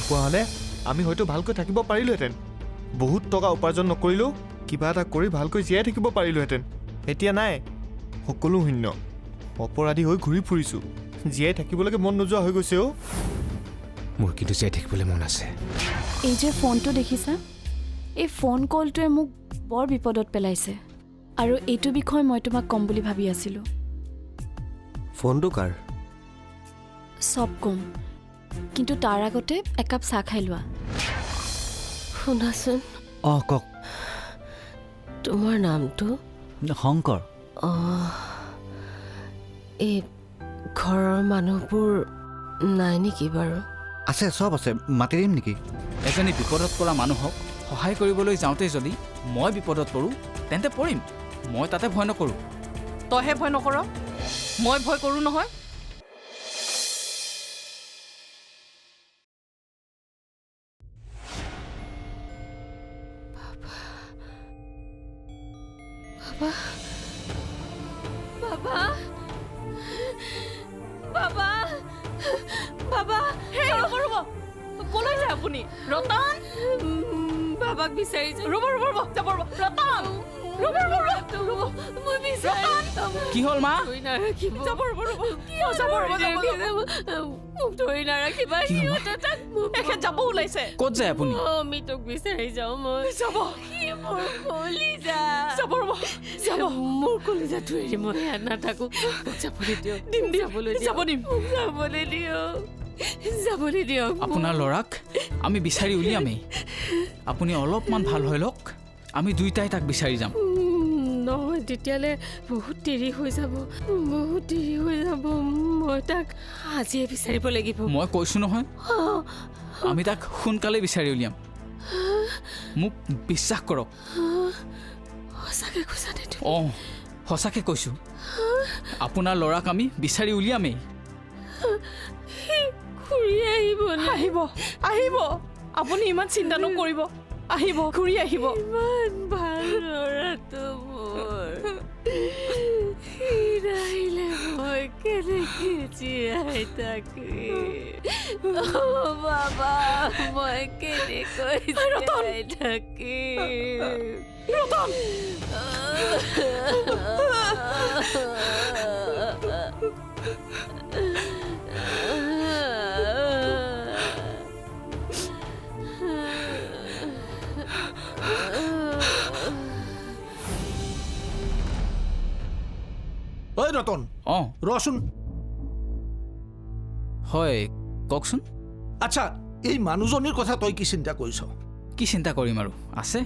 নোপোৱা হ'লে আমি হয়তো ভালকৈ থাকিব পাৰিলোহেঁতেন। বহুত টকা উপাৰ্জন নকৰিলেও কিবা এটা কৰি ভালকৈ জীয়াই থাকিব পাৰিলোহেঁতেন। এতিয়া নাই, সকলো শূন্য। অপৰাধী হৈ ঘূৰি ফুৰিছোঁ। জীয়াই থাকিবলৈকে মন নোযোৱা হৈ গৈছে অ'। মোৰ কিন্তু জীয়াই থাকিবলৈ মন আছে। এই যে ফোনটো দেখিছা, এই ফোন কলটোৱে মোক বৰ বিপদত পেলাইছে। আৰু এইটো বিষয় মই তোমাক ক'ম বুলি ভাবি আছিলোঁ। ফোনটো কাৰ? চব ক'ম, কিন্তু তাৰ আগতে একাপ চাহ খাই লোৱা। শুনাচোন, অঁ কওক। তোমাৰ নামটো? শংকৰ। অঁ, এই ঘৰৰ মানুহবোৰ নাই নেকি বাৰু? আছে, চব আছে। মাতি দিম নেকি? এজনী বিপদত পৰা মানুহক সহায় কৰিবলৈ যাওঁতে যদি মই বিপদত পৰোঁ তেন্তে পৰিম। মই তাতে ভয় নকৰোঁ। তইহে ভয় নকৰ, মই ভয় কৰোঁ নহয়। বাবা, বাবা, বাবা, হেই ৰ'ব ৰ'ব, ক'লৈ যায় আপুনি? ৰতন, বাবাক বিচাৰি ৰ'ব ৰ'ব ৰ'ব, যাব ৰ'ব। ৰতন, ৰ'ব ৰ'ব ৰ'ব, মই বিচাৰি কি হ'ল মা? ধৰি নাৰাখিব। যাব ৰ'ব ৰ'ব, যাব ৰ'ব, মোক ধৰি নাৰাখিবা। সিহঁতে তাক এখেত যাব ওলাইছে। ক'ত যায় আপুনি? অমিতক বিচাৰি যাওঁ মই। যাব, সি মোৰ কলিজা। যাব ৰ'ব, যাব। মোৰ কলিজাটো এৰি মই ইয়াত নাথাকোঁ। মোক যাবলৈ দিয়ক। দিম দিম, যাবলৈ যাব দিম। মোক যাবলৈ দিয়ক, যাবলৈ দিয়ক। আপোনাৰ ল'ৰাক আমি বিচাৰি উলিয়ামেই। আপুনি অলপমান ভাল হৈ লওক, আমি দুয়োটাই তাক বিচাৰি যাম। নহয়, তেতিয়ালৈ বহুত দেৰি হৈ যাব, বহুত দেৰি হৈ যাব। মই তাক আজিয়ে বিচাৰিব লাগিব। মই কৈছোঁ নহয়, আমি তাক সোনকালে বিচাৰি উলিয়াম। মোক বিশ্বাস কৰক। সঁচাকৈ কৈছা নে? অঁ, সঁচাকৈ কৈছোঁ। আপোনাৰ ল'ৰাক আমি বিচাৰি উলিয়ামেই। ঘূৰি আহিব নে? আহিব, আহিব। আপুনি ইমান চিন্তা নকৰিব, আহিব, ঘূৰি আহিব। ইমান ভাল ল'ৰাটো মোৰ। সি নাহিলে মই কেনেকৈ জীয়াই থাকিম? অ' বাবা, মই কেনেকৈ জীয়াই থাকিম? ৰতন, ঐ ৰতন, অঁ ৰচোন। হয়, কওকচোন। আচ্ছা, এই মানুহজনীৰ কথা তই কি চিন্তা কৰিছ? কি চিন্তা কৰিম আৰু, আছে।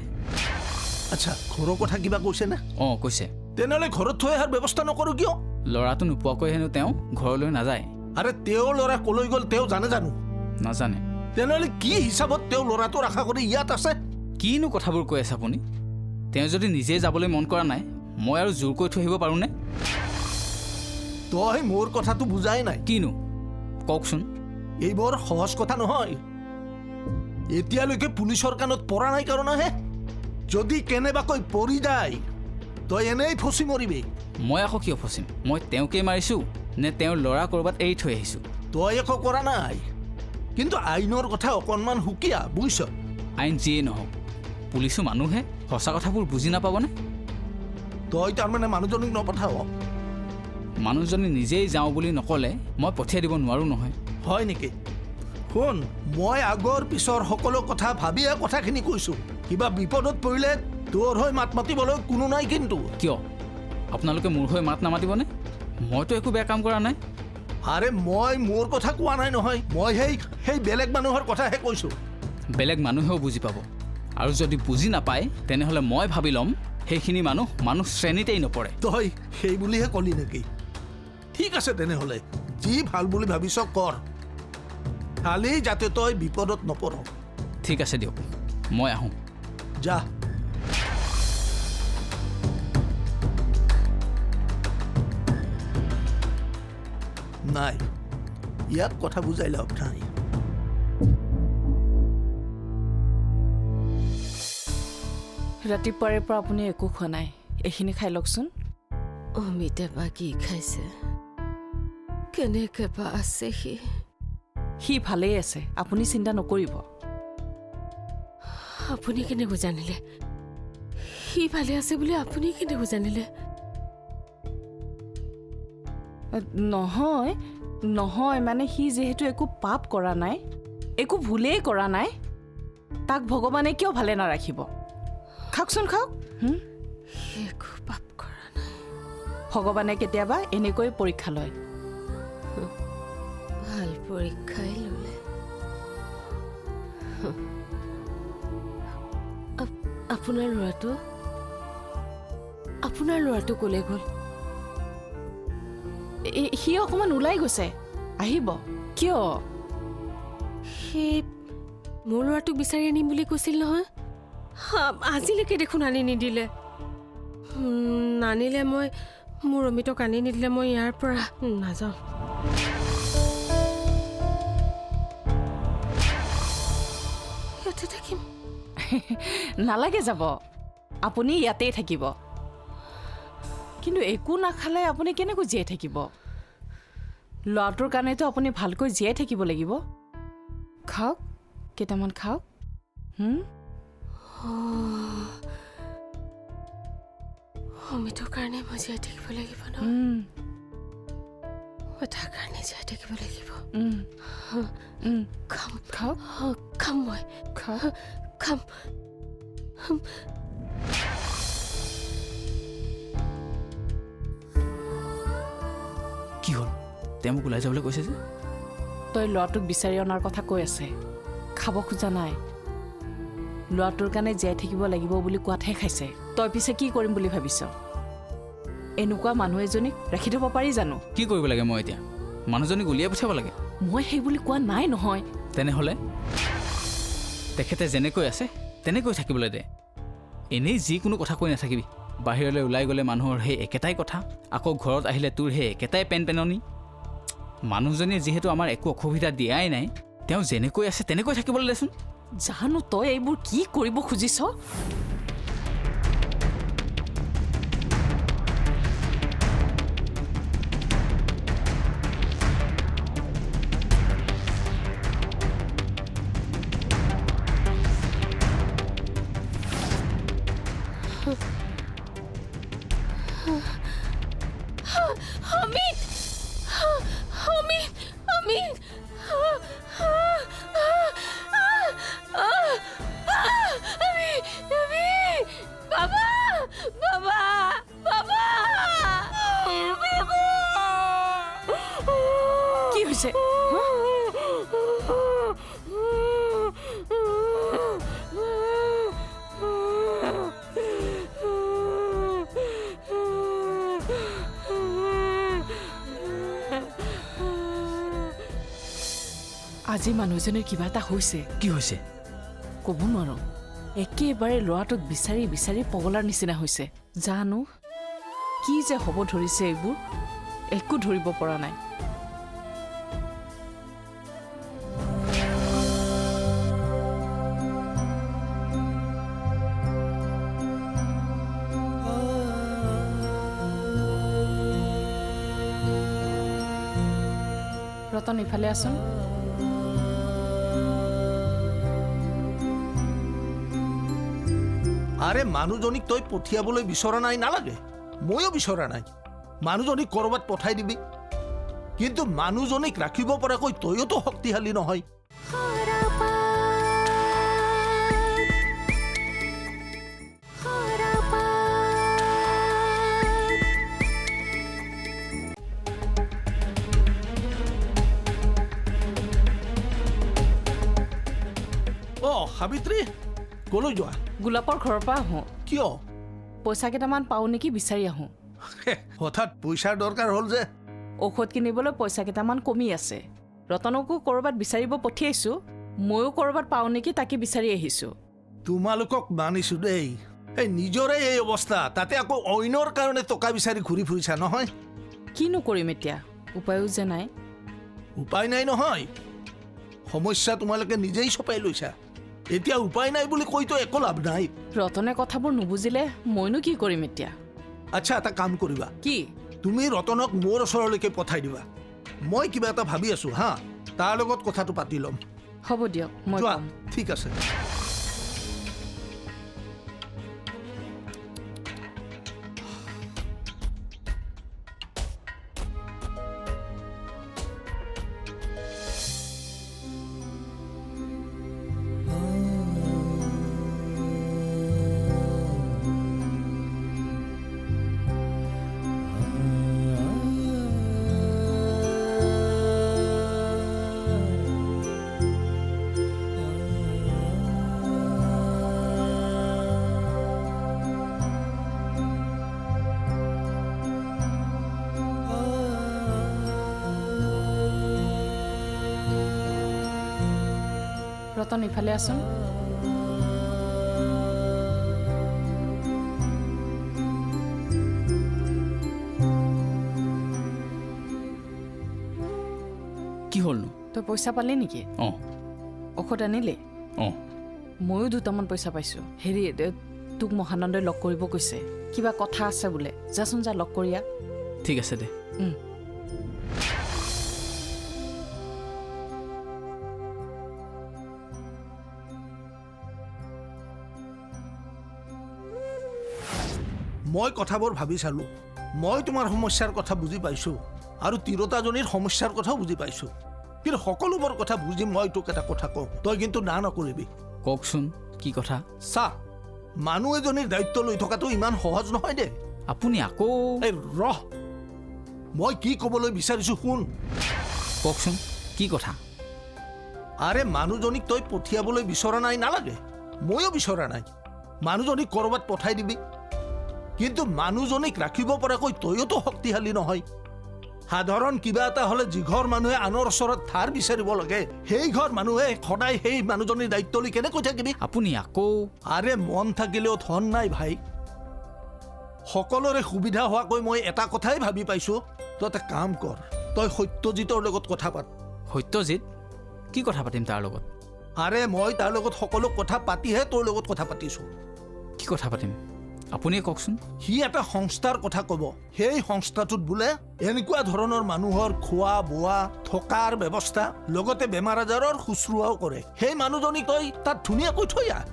আচ্ছা, ঘৰৰ কথা কিবা কৈছে নে? অঁ, কৈছে। তেনেহ'লে ঘৰত থৈ অহাৰ ব্যৱস্থা নকৰোঁ কিয়? ল'ৰাটো নোপোৱাকৈ হেনো তেওঁ ঘৰলৈ নাযায়। আৰে তেওঁৰ ল'ৰা কলৈ গ'ল তেওঁ জানে জানো? নাজানে। তেনেহ'লে কি হিচাপত তেওঁ ল'ৰাটোৰ আশা কৰি ইয়াত আছে? কিনো কথাবোৰ কৈ আছে আপুনি? তেওঁ যদি নিজেই যাবলৈ মন কৰা নাই, মই আৰু জোৰ কৰি থৈ আহিব পাৰোঁনে? তই মোৰ কথাটো বুজাই নাই। কিনো কওকচোন। এইবোৰ সহজ কথা নহয়। এতিয়ালৈকে পুলিচৰ কাণত পৰা নাই কাৰণেহে। যদি কেনেবাকৈ পৰি যায় তই এনেই ফচি মৰিবি। মই আকৌ কিয় ফচিম? মই তেওঁকেই মাৰিছোঁ নে তেওঁৰ ল'ৰা ক'ৰবাত এৰি থৈ আহিছোঁ? তই একো কৰা নাই, কিন্তু আইনৰ কথা অকণমান সুকীয়া, বুজিছ? আইন যিয়েই নহওক, পুলিচো মানুহে সঁচা কথাবোৰ বুজি নাপাবনে? তই তাৰমানে মানুহজনীক নপঠাৱ? মানুহজনী নিজেই যাওঁ বুলি নক'লে মই পঠিয়াই দিব নোৱাৰোঁ নহয়। হয় নেকি? শুন, মই আগৰ পিছৰ সকলো কথা ভাবিয়ে কথাখিনি কৈছোঁ। কিবা বিপদত পৰিলে তোৰ হৈ মাত মাতিবলৈ কোনো নাই। কিন্তু কিয় আপোনালোকে মোৰ হৈ মাত নামাতিবনে? মইতো একো বেয়া কাম কৰা নাই। আৰে মই মোৰ কথা কোৱা নাই নহয়, মই সেই বেলেগ মানুহৰ কথাহে কৈছোঁ। বেলেগ মানুহেও বুজি পাব, আৰু যদি বুজি নাপায় তেনেহ'লে মই ভাবি ল'ম সেইখিনি মানুহ শ্ৰেণীতেই নপৰে। তই সেই বুলিহে ক'লি নেকি? ঠিক আছে, তেনেহ'লে যি ভাল বুলি ভাবিছ কৰ, খালি যাতে তই বিপদত নপৰ। ঠিক আছে দিয়ক, মই আহোঁ। যা। নাই, ইয়াক কথা বুজাই লাভ নাই। ৰাতিপুৱাৰে পৰা আপুনি একো খোৱা নাই, এইখিনি খাই লওকচোন। অমিতে বা কি খাইছে, কেনেকৈ বা আছে সি? সি ভালেই আছে, আপুনি চিন্তা নকৰিব। আপুনি কেনেকৈ জানিলে? সি ভালে আছে বুলি আপুনি কেনেকৈ জানিলে? নহয় নহয়, মানে সি যিহেতু একো পাপ কৰা নাই, একো ভুলেই কৰা নাই, তাক ভগৱানে কিয় ভালে নাৰাখিব? খাওকচোন, খাওক। একো পাপ কৰা নাই। ভগৱানে কেতিয়াবা এনেকৈ পৰীক্ষা লয়। ভাল পৰীক্ষাই ল'লে। আপোনাৰ ল'ৰাটো ক'লে গ'ল? সি অকণমান ওলাই গৈছে, আহিব। কিয়? সি মোৰ ল'ৰাটোক বিচাৰি আনিম বুলি কৈছিল নহয়। আজিলৈকে দেখোন আনি নিদিলে। নানিলে মই, মোৰ অমিতক আনি নিদিলে মই ইয়াৰ পৰা নাযাওঁ। ইয়াতে থাকিম। নালাগে যাব, আপুনি ইয়াতেই থাকিব। কিন্তু একো নাখালে আপুনি কেনেকৈ জীয়াই থাকিব? ল'ৰাটোৰ কাৰণেতো আপুনি ভালকৈ জীয়াই থাকিব লাগিব। খাওক, কেইটামান খাওক। অমিতৰ কাৰণে মই জীয়াই থাকিব লাগিব ন? মই তাৰ কাৰণে জীয়াই থাকিব লাগিব। খাম, খাওক, খাম, মই খাওক। খাম। কি হ'ল? তেওঁ মোক ওলাই যাবলৈ কৈছে যে? তই ল'ৰাটোক বিচাৰি অনাৰ কথা কৈ আছে, খাব খোজা নাই। ল'ৰাটোৰ কাৰণে জীয়াই থাকিব লাগিব বুলি কোৱাতহে খাইছে। তই পিছে কি কৰিম বুলি ভাবিছ? এনেকুৱা মানুহ এজনীক ৰাখি থ'ব পাৰি জানো? কি কৰিব লাগে মই এতিয়া? মানুহজনীক উলিয়াই পঠিয়াব লাগে? মই সেই বুলি কোৱা নাই নহয়। তেনেহ'লে তেখেতে যেনেকৈ আছে তেনেকৈ থাকিবলৈ দে। এনেই যিকোনো কথা কৈ নাথাকিবি। বাহিৰলৈ ওলাই গ'লে মানুহৰ সেই একেটাই কথা, আকৌ ঘৰত আহিলে তোৰ সেই একেটাই পেনপেননি। মানুহজনীয়ে যিহেতু আমাৰ একো অসুবিধা দিয়াই নাই, তেওঁ যেনেকৈ আছে তেনেকৈ থাকিবলৈ দেচোন। জানো তই এইবোৰ কি কৰিব খুজিছ? অমিত! অমিত! অমিত! বাবা! বাবা! বাবা! কি হৈছে? আজি মানুহজনীৰ কিবা এটা হৈছে। কি হৈছে? ক'ব নোৱাৰো। একেবাৰে ল'ৰাটোক বিচাৰি বিচাৰি পগলাৰ নিচিনা হৈছে। জানো কি যে হ'ব ধৰিছে, এইবোৰ একো ধৰিব পৰা নাই। ৰতন, ইফালে আছোন। আৰে মানুহজনীক তই পঠিয়াবলৈ বিচৰা নাই, নালাগে। ময়ো বিচৰা নাই। মানুহজনীক ক'ৰবাত পঠাই দিবি, কিন্তু মানুহজনীক ৰাখিব পৰাকৈ তইয়োতো শক্তিশালী নহয়। সাবিত্ৰী, কলৈ যোৱা? গোলাপৰ ঘৰৰ পৰা আহোঁ। কিয়? পইচা কেইটামান পাওঁ নেকি বিচাৰি আহোঁ। হঠাৎ পইচাৰ দৰকাৰ হ'ল যে? ঔষধ কিনিবলৈ পইচা কেইটামান কমি আছে। ৰতনকো ক'ৰবাত বিচাৰিব পঠিয়াইছোঁ, ময়ো ক'ৰবাত পাওঁ নেকি তাকে বিচাৰি আহিছোঁ। তোমালোকক মানিছো দেই। এই নিজৰে এই অৱস্থা, তাতে আকৌ অইনৰ কাৰণে টকা বিচাৰি ঘূৰি ফুৰিছা নহয়? কিনো কৰিম এতিয়া, উপায়ো যে নাই। উপায় নাই নহয়, সমস্যা তোমালোকে নিজেই চপাই লৈছা। এতিয়া উপায় নাই বুলি কৈতো একো লাভ নাই। ৰতনে কথাবোৰ নুবুজিলে মইনো কি কৰিম এতিয়া? আচ্ছা, এটা কাম কৰিবা। কি? তুমি ৰতনক মোৰ ওচৰলৈকে পঠাই দিবা। মই কিবা এটা ভাবি আছো হা। তাৰ লগত কথাটো পাতি ল'ম হ'ব দিয়ক মই যোৱা কম ঠিক আছে ৰতন ইফালে আছোন কি হ'লনো তই পইচা পালি নেকি অঁ ঔষধ আনিলি অঁ ময়ো দুটামান পইচা পাইছোঁ হেৰি তোক মহানন্দই লগ কৰিব কৈছে কিবা কথা আছে বোলে যাচোন যা লগ কৰি আ ঠিক আছে দে মই কথাবোৰ ভাবি চালোঁ মই তোমাৰ সমস্যাৰ কথা বুজি পাইছোঁ আৰু তিৰোতাজনীৰ সমস্যাৰ কথাও বুজি পাইছোঁ কিন্তু সকলোবোৰ কথা বুজি মই তোক এটা কথা কওঁ তই কিন্তু না নকৰিবি কওকচোন কি কথা চা মানুহ এজনীৰ দায়িত্ব লৈ থকাটো ইমান সহজ নহয় দে আপুনি আকৌ এই ৰহ মই কি ক'বলৈ বিচাৰিছোঁ শুন কওকচোন কি কথা আৰে মানুহজনীক তই পঠিয়াবলৈ বিচৰা নাই নালাগে ময়ো বিচৰা নাই মানুহজনীক ক'ৰবাত পঠাই দিবি কিন্তু মানুহজনীক ৰাখিব পৰাকৈ তইয়োতো শক্তিশালী নহয় সাধাৰণ কিবা এটা হ'লে যিঘৰ মানুহে আনৰ ওচৰত ধাৰ বিচাৰিব লাগে সেই ঘৰ মানুহে সদায় সেই মানুহজনীৰ দায়িত্ব লৈ কেনেকৈ থাকিবি আপুনি আকৌ আৰে মন থাকিলেও ধন নাই ভাই সকলোৰে সুবিধা হোৱাকৈ মই এটা কথাই ভাবি পাইছোঁ তই এটা কাম কৰ তই সত্যজিতৰ লগত কথা পাত সত্যজিত কি কথা পাতিম তাৰ লগত আৰে মই তাৰ লগত সকলো কথা পাতিহে তোৰ লগত কথা পাতিছোঁ কি কথা পাতিম আপুনিয়ে কওকচোন সি এটা সংস্থাৰ কথা ক'ব সেই সংস্থাটোত বোলে এনেকুৱা ধৰণৰ মানুহৰ খোৱা বোৱা থকাৰ ব্যৱস্থা লগতে বেমাৰ আজাৰৰ শুশ্ৰূষাও কৰে সেই মানুহজনীক তই তাত ধুনীয়াকৈ থৈ আহ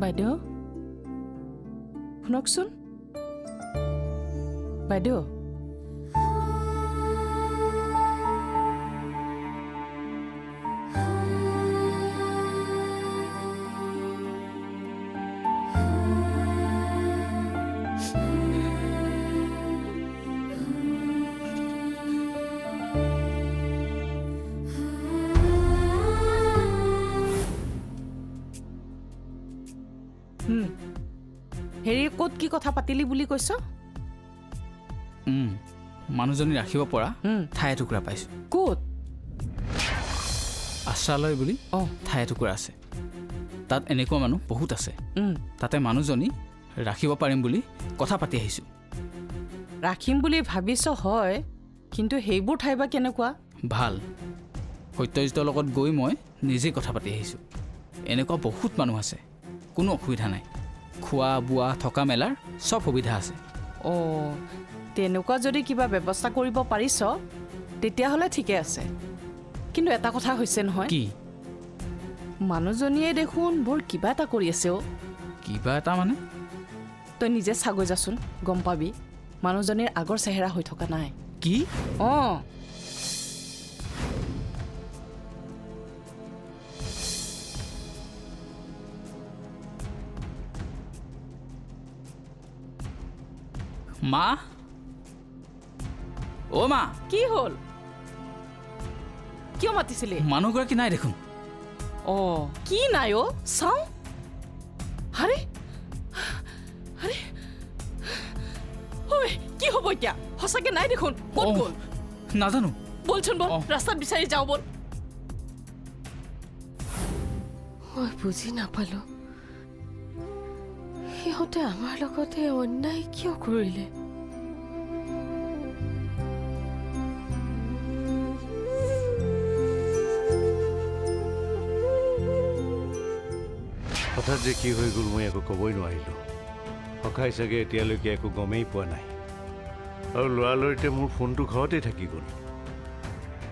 বাইদেউ শুনকচোন বাইদেউ হেৰি ক'ত কি কথা পাতিলি বুলি কৈছ মানুহজনী ৰাখিব পৰা ঠাই এটুকুৰা পাইছোঁ ক'ত আশ্ৰালয় বুলি অঁ ঠাই এটুকুৰা আছে তাত এনেকুৱা মানুহ বহুত আছে তাতে মানুহজনী ৰাখিব পাৰিম বুলি কথা পাতি আহিছোঁ ৰাখিম বুলি ভাবিছ হয় কিন্তু সেইবোৰ ঠাই বা কেনেকুৱা ভাল সত্যজিতৰ লগত গৈ মই নিজেই কথা পাতি আহিছোঁ এনেকুৱা বহুত মানুহ আছে কোনো অসুবিধা নাই খোৱা বোৱা থকা মেলাৰ চব সুবিধা আছে অঁ তেনেকুৱা যদি কিবা ব্যৱস্থা কৰিব পাৰিছ তেতিয়াহ'লে ঠিকে আছে কিন্তু এটা কথা হৈছে নহয় কি মানুহজনীয়ে দেখোন বৰ কিবা এটা কৰি আছে অ' কিবা এটা মানে তই নিজে চাগৈ যাচোন গম পাবি মানুহজনীৰ আগৰ চেহেৰা হৈ থকা নাই কি অঁ মা অ' মা কি হ'ল কিয় মাতিছিলি মানুহগৰাকী নাই দেখোন অঁ কি নাই অ' চাওঁ আৰে আৰে ঐ কি হ'ব এতিয়া সঁচাকৈ নাই দেখোন ক'ত গ'ল নাজানো বলচোন বল ৰাস্তাত বিচাৰি যাওঁ বল মই বুজি নাপালোঁ সিহঁতে আমাৰ লগতে অন্যায় কিয় কৰিলে হঠাৎ যে কি হৈ গ'ল মই একো ক'বই নোৱাৰিলোঁ সখাই চাগে এতিয়ালৈকে একো গমেই পোৱা নাই আৰু লৰালৰিতে মোৰ ফোনটো ঘৰতে থাকি গ'ল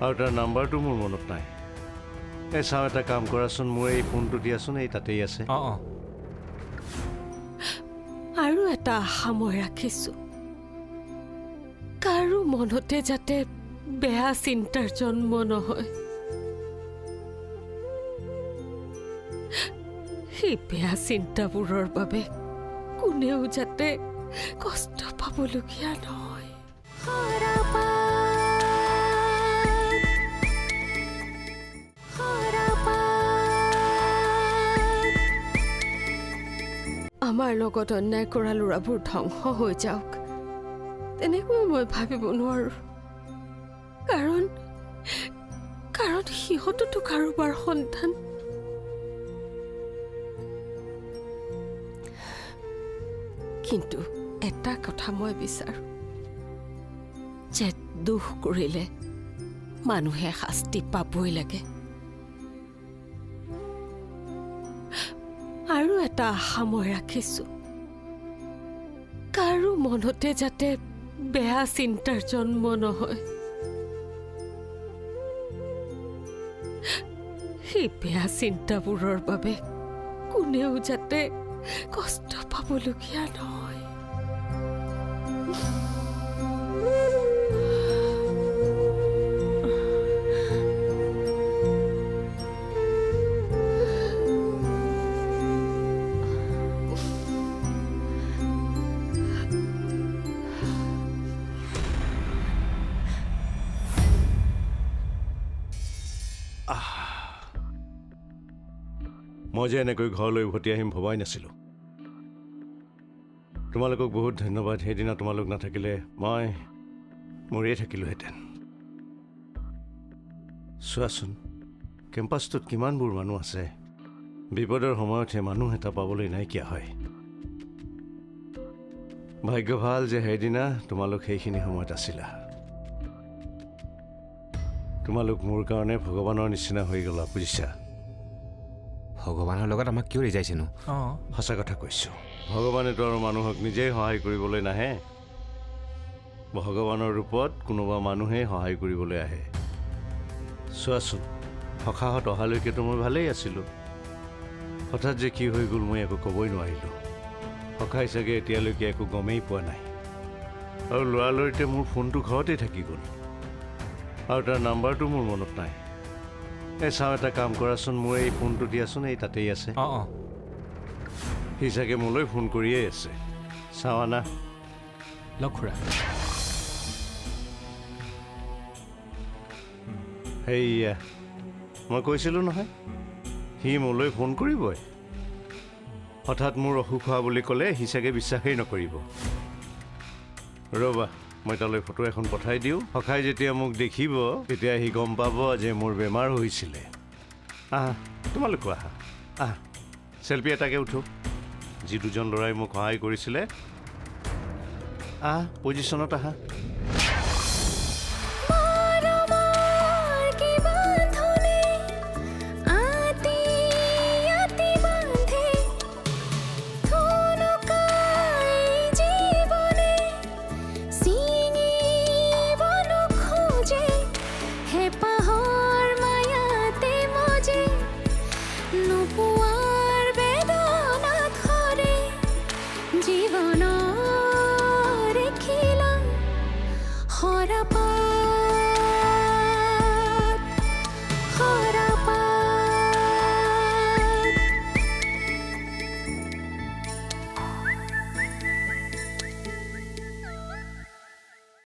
আৰু তাৰ নাম্বাৰটো মোৰ মনত নাই এই চাওঁ এটা কাম কৰাচোন মোৰ এই ফোনটো দিয়াচোন এই তাতেই আছে আৰু এটা আশা মই ৰাখিছোঁ কাৰো মনতে যাতে বেয়া চিন্তাৰ জন্ম নহয় সেই বেয়া চিন্তাবোৰৰ বাবে কোনেও যাতে কষ্ট পাবলগীয়া নহয় আমাৰ লগত অন্যায় কৰা ল'ৰাবোৰ ধ্বংস হৈ যাওক তেনেকৈ মই ভাবিব নোৱাৰোঁ কাৰণ সিহঁততো কাৰোবাৰ সন্তান কিন্তু এটা কথা মই বিচাৰোঁ যে দুখ কৰিলে মানুহে শাস্তি পাবই লাগে আৰু এটা আশা মই ৰাখিছোঁ কাৰো মনতে যাতে বেয়া চিন্তাৰ জন্ম নহয় সেই বেয়া চিন্তাবোৰৰ বাবে কোনেও যাতে কষ্ট পাবলগীয়া নহয় মই যে এনেকৈ ঘৰলৈ উভতি আহিম ভবাই নাছিলোঁ তোমালোকক বহুত ধন্যবাদ সেইদিনা তোমালোক নাথাকিলে মই মৰিয়ে থাকিলোহেঁতেন চোৱাচোন কেম্পাছটোত কিমানবোৰ মানুহ আছে বিপদৰ সময়তহে মানুহ এটা পাবলৈ নাইকিয়া হয় ভাগ্য ভাল যে সেইদিনা তোমালোক সেইখিনি সময়ত আছিলা তোমালোক মোৰ কাৰণে ভগৱানৰ নিচিনা হৈ গ'লা বুজিছা ভগৱানৰ লগত আমাক কিয় ৰিজাইছেনো সঁচা কথা কৈছোঁ ভগৱানেতো আৰু মানুহক নিজেই সহায় কৰিবলৈ নাহে ভগৱানৰ ৰূপত কোনোবা মানুহেই সহায় কৰিবলৈ আহে চোৱাচোন সখাহত অহালৈকেতো মই ভালেই আছিলোঁ হঠাৎ যে কি হৈ গ'ল মই একো ক'বই নোৱাৰিলোঁ সখাই চাগে এতিয়ালৈকে একো গমেই পোৱা নাই আৰু লৰালৰিতে মোৰ ফোনটো ঘৰতে থাকি গ'ল আৰু তাৰ নাম্বাৰটো মোৰ মনত নাই এই চাওঁ এটা কাম কৰাচোন মোৰ এই ফোনটো দিয়াচোন এই তাতেই আছে সি চাগে মোলৈ ফোন কৰিয়েই আছে চাওঁ আনা লগ খুৰা সেইয়া মই কৈছিলোঁ নহয় সি মোলৈ ফোন কৰিবই হঠাৎ মোৰ অসুখ হোৱা বুলি ক'লে সি চাগে বিশ্বাসেই নকৰিব ৰ'বা মই তালৈ ফটো এখন পঠাই দিওঁ সখাই যেতিয়া মোক দেখিব তেতিয়া সি গম পাব যে মোৰ বেমাৰ হৈছিলে আহা তোমালোকো আহা আহা চেল্ফি এটাকে উঠো যি দুজন ল'ৰাই মোক সহায় কৰিছিলে আহা পজিশ্যনত আহা